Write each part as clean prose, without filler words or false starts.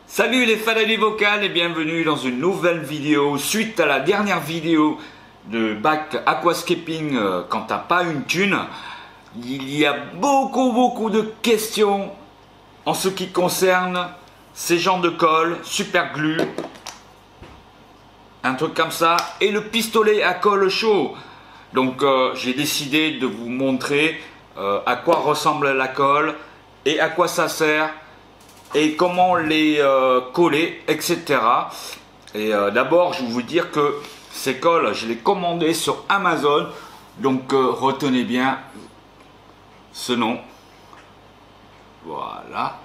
Salut les fans vocales et bienvenue dans une nouvelle vidéo suite à la dernière vidéo de bac aquascaping quand t'as pas une thune. Il y a beaucoup de questions en ce qui concerne ces genres de colle, super glue, un truc comme ça et le pistolet à colle chaud. Donc j'ai décidé de vous montrer à quoi ressemble la colle et à quoi ça sert et comment les coller, etc. Et d'abord je vais vous dire que ces colles je les commandées sur Amazon, donc retenez bien ce nom, voilà.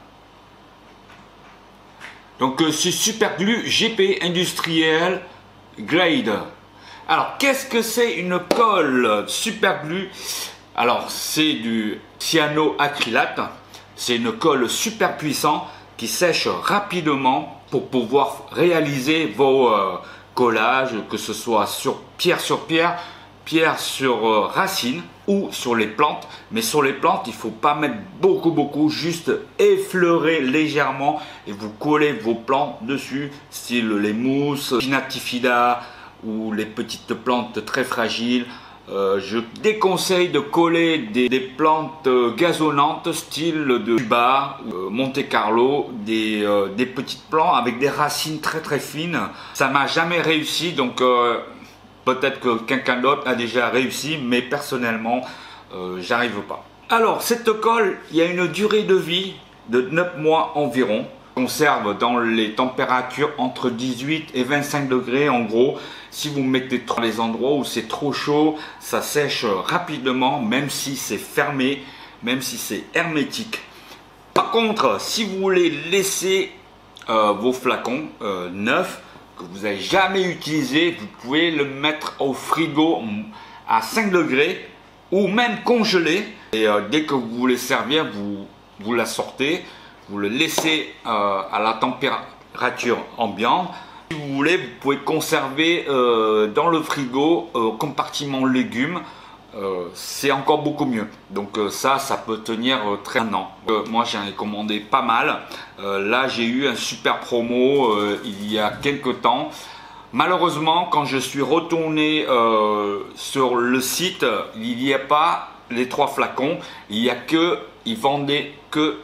Donc c'est Super Glue GP Industriel Grade. Alors qu'est-ce que c'est une colle Super Glue? Alors c'est du cyanoacrylate. C'est une colle super puissante qui sèche rapidement pour pouvoir réaliser vos collages, que ce soit sur pierre, pierre sur racine ou sur les plantes. Mais sur les plantes, il ne faut pas mettre beaucoup, juste effleurer légèrement et vous collez vos plantes dessus, style les mousses, Pinatifida ou les petites plantes très fragiles. Je déconseille de coller des plantes gazonnantes style de tuba, Monte Carlo, des petites plantes avec des racines très fines. Ça m'a jamais réussi, donc peut-être que quelqu'un d'autre a déjà réussi, mais personnellement j'arrive pas. Alors cette colle, il y a une durée de vie de 9 mois environ. Conserve dans les températures entre 18 et 25 degrés en gros. Si vous mettez dans les endroits où c'est trop chaud, ça sèche rapidement, même si c'est fermé, même si c'est hermétique. Par contre, si vous voulez laisser vos flacons neufs que vous n'avez jamais utilisés, vous pouvez le mettre au frigo à 5 degrés ou même congelé. Et dès que vous voulez servir, vous la sortez. Vous le laissez à la température ambiante. Si vous voulez, vous pouvez conserver dans le frigo, compartiment légumes. C'est encore beaucoup mieux. Donc ça peut tenir très un an. Moi j'en ai commandé pas mal. Là j'ai eu un super promo il y a quelques temps. Malheureusement quand je suis retourné sur le site, il n'y a pas les 3 flacons. Ils vendaient que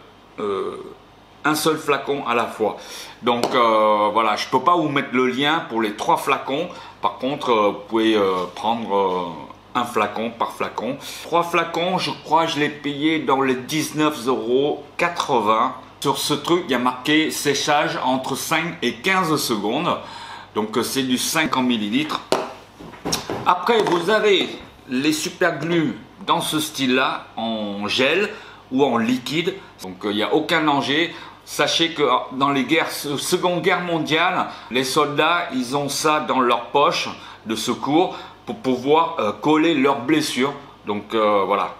un seul flacon à la fois. Donc voilà, je peux pas vous mettre le lien pour les 3 flacons. Par contre vous pouvez prendre un flacon par flacon. 3 flacons, je crois je l'ai payé dans les 19,80 €. Sur ce truc il y a marqué séchage entre 5 et 15 secondes. Donc c'est du 50 ml. Après vous avez les super glue dans ce style là, en gel ou en liquide, donc il n'y a aucun danger. Sachez que dans les Seconde Guerre mondiale, les soldats ils ont ça dans leur poche de secours pour pouvoir coller leurs blessures. Donc voilà,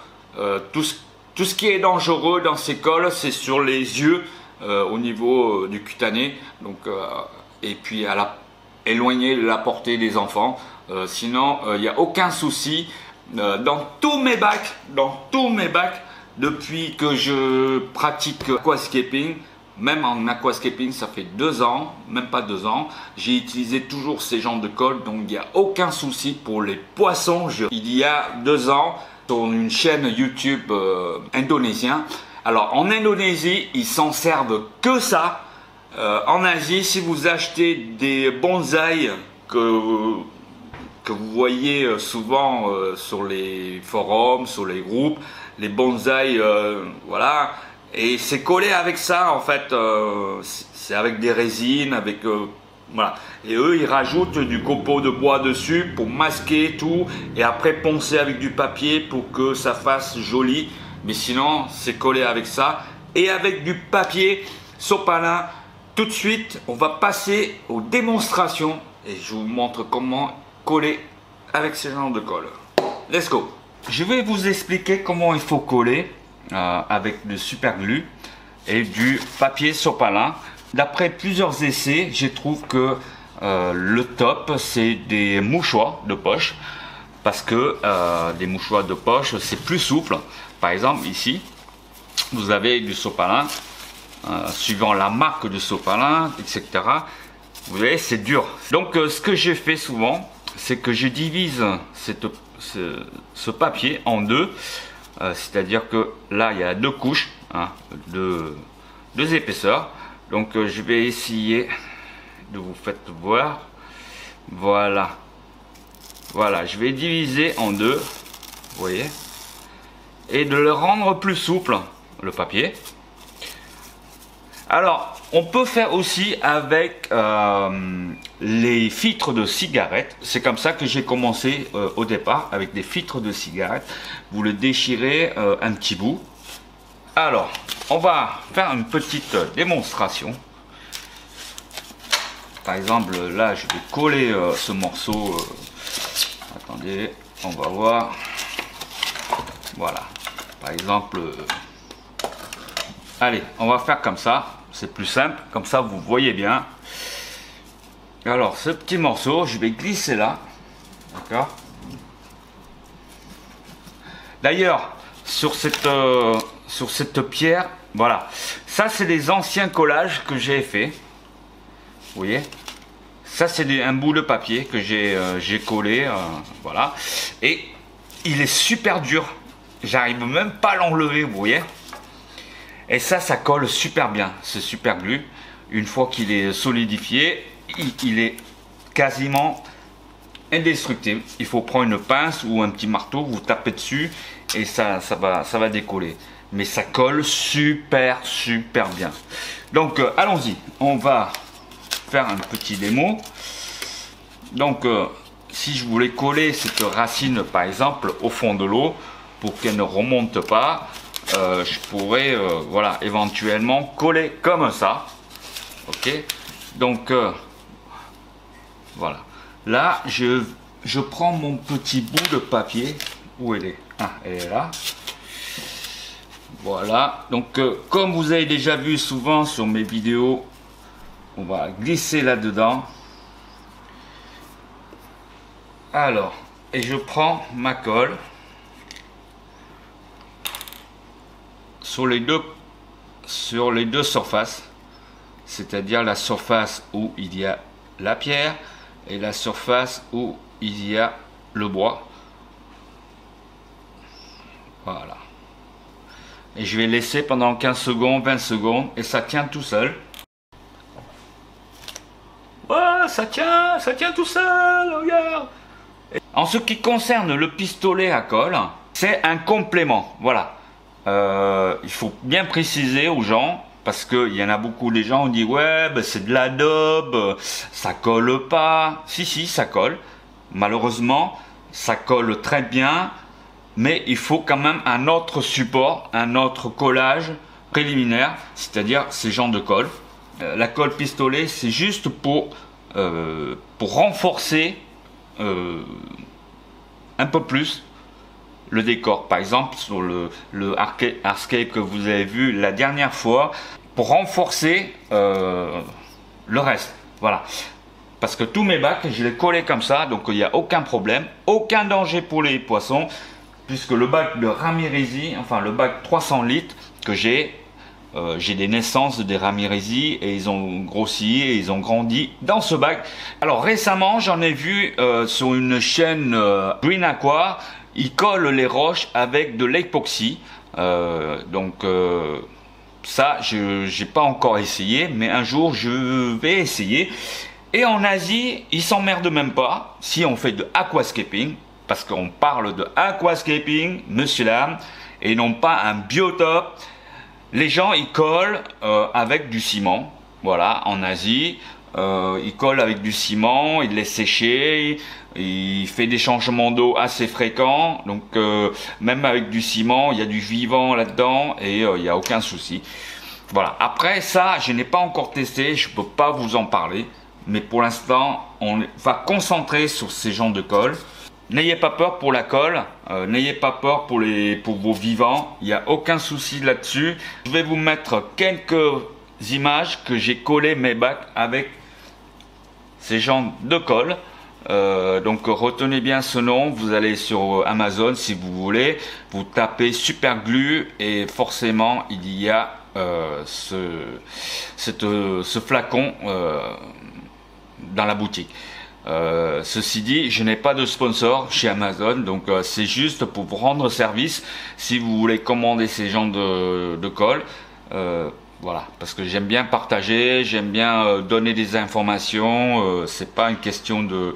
tout ce qui est dangereux dans ces colles, c'est sur les yeux, au niveau du cutané, donc et puis éloigner de la portée des enfants. Sinon il n'y a aucun souci. Dans tous mes bacs, depuis que je pratique aquascaping, même en aquascaping, ça fait 2 ans, même pas 2 ans, j'ai utilisé toujours ces genres de colle, donc il n'y a aucun souci pour les poissons. Il y a 2 ans, sur une chaîne YouTube indonésien. Alors en Indonésie, ils s'en servent que ça. En Asie, si vous achetez des bonsaïs que vous voyez souvent sur les forums, sur les groupes, les bonsaïs, voilà, et c'est collé avec ça en fait, c'est avec des résines, avec voilà, et eux ils rajoutent du copeau de bois dessus pour masquer tout et après poncer avec du papier pour que ça fasse joli, mais sinon c'est collé avec ça et avec du papier sopalin. Tout de suite on va passer aux démonstrations et je vous montre comment coller avec ce genre de colle. Let's go. Je vais vous expliquer comment il faut coller avec du super glue et du papier sopalin. D'après plusieurs essais, je trouve que le top c'est des mouchoirs de poche, parce que des mouchoirs de poche c'est plus souple. Par exemple ici vous avez du sopalin suivant la marque de sopalin, etc. Vous voyez, c'est dur. Donc ce que j'ai fait souvent, c'est que je divise ce papier en deux. C'est-à-dire que là, il y a deux couches, hein, deux épaisseurs. Donc je vais essayer de vous faire voir. Voilà. Voilà, je vais diviser en deux. Vous voyez. Et de le rendre plus souple, le papier. Alors, on peut faire aussi avec les filtres de cigarettes. C'est comme ça que j'ai commencé au départ, avec des filtres de cigarettes. Vous le déchirez un petit bout. Alors, on va faire une petite démonstration. Par exemple, là, je vais coller ce morceau. Attendez, on va voir. Voilà. Par exemple, allez, on va faire comme ça. C'est plus simple, comme ça vous voyez bien. Alors ce petit morceau, je vais glisser là. D'accord. D'ailleurs, sur cette pierre, voilà. Ça c'est des anciens collages que j'ai fait. Vous voyez. Ça c'est un bout de papier que j'ai collé. Voilà. Et il est super dur. J'arrive même pas à l'enlever, vous voyez. Et ça colle super bien, ce super glue. Une fois qu'il est solidifié, il est quasiment indestructible. Il faut prendre une pince ou un petit marteau, vous tapez dessus et ça va décoller. Mais ça colle super bien. Donc allons-y, on va faire un petit démo. Donc si je voulais coller cette racine par exemple au fond de l'eau pour qu'elle ne remonte pas, je pourrais voilà, éventuellement coller comme ça. Ok, donc voilà, là je prends mon petit bout de papier. Où elle est? Ah, elle est là. Voilà, donc comme vous avez déjà vu souvent sur mes vidéos, on va glisser là dedans. Alors, et je prends ma colle sur les deux surfaces, c'est-à-dire la surface où il y a la pierre et la surface où il y a le bois. Voilà. Et je vais laisser pendant 15 secondes, 20 secondes et ça tient tout seul. Ouais, ça tient tout seul, regarde. En ce qui concerne le pistolet à colle, c'est un complément, voilà. Il faut bien préciser aux gens, parce qu'il y en a beaucoup des gens qui disent ouais, ben c'est de l'adobe, ça colle pas. Si, ça colle. Malheureusement, ça colle très bien, mais il faut quand même un autre support, un autre collage préliminaire, c'est-à-dire ces genres de colle. La colle pistolet, c'est juste pour renforcer un peu plus le décor. Par exemple sur le hardscape que vous avez vu la dernière fois, pour renforcer le reste. Voilà, parce que tous mes bacs je les collais comme ça, donc il n'y a aucun problème, aucun danger pour les poissons, puisque le bac de Ramirezi, enfin le bac 300 litres que j'ai des naissances des Ramirezi et ils ont grossi et ils ont grandi dans ce bac. Alors récemment j'en ai vu sur une chaîne Green Aqua, ils collent les roches avec de l'époxy. Ça j'ai pas encore essayé, mais un jour je vais essayer. Et en Asie ils s'emmerdent même pas si on fait de aquascaping, parce qu'on parle de aquascaping, monsieur dame, et non pas un biotope. Les gens ils collent avec du ciment. Voilà, en Asie ils collent avec du ciment, ils laissent sécher, il fait des changements d'eau assez fréquents, donc même avec du ciment il y a du vivant là dedans et il n'y a aucun souci. Voilà, après ça je n'ai pas encore testé, je peux pas vous en parler, mais pour l'instant on va concentrer sur ces genres de colle. N'ayez pas peur pour la colle, n'ayez pas peur pour vos vivants, il n'y a aucun souci là-dessus. Je vais vous mettre quelques images que j'ai collé mes bacs avec ces genres de colle. Donc retenez bien ce nom, vous allez sur Amazon si vous voulez, vous tapez super glue et forcément il y a ce flacon dans la boutique. Ceci dit, je n'ai pas de sponsor chez Amazon, donc c'est juste pour vous rendre service si vous voulez commander ces genres de colle. Voilà, parce que j'aime bien partager, j'aime bien donner des informations. C'est pas une question de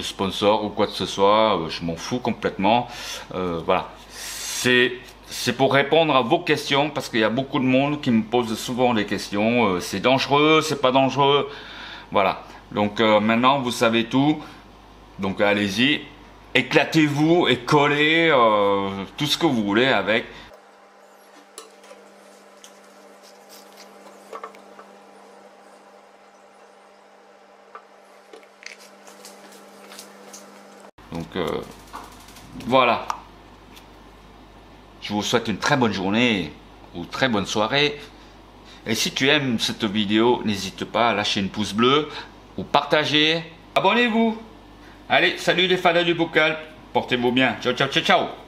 sponsor ou quoi que ce soit. Je m'en fous complètement. Voilà, c'est pour répondre à vos questions, parce qu'il y a beaucoup de monde qui me pose souvent des questions. C'est dangereux, c'est pas dangereux. Voilà, donc maintenant vous savez tout. Donc allez-y, éclatez-vous et collez tout ce que vous voulez avec. Donc voilà. Je vous souhaite une très bonne journée ou très bonne soirée. Et si tu aimes cette vidéo, n'hésite pas à lâcher une pouce bleu ou partager. Abonnez-vous. Allez, salut les fans du bocal. Portez-vous bien. Ciao, ciao, ciao, ciao.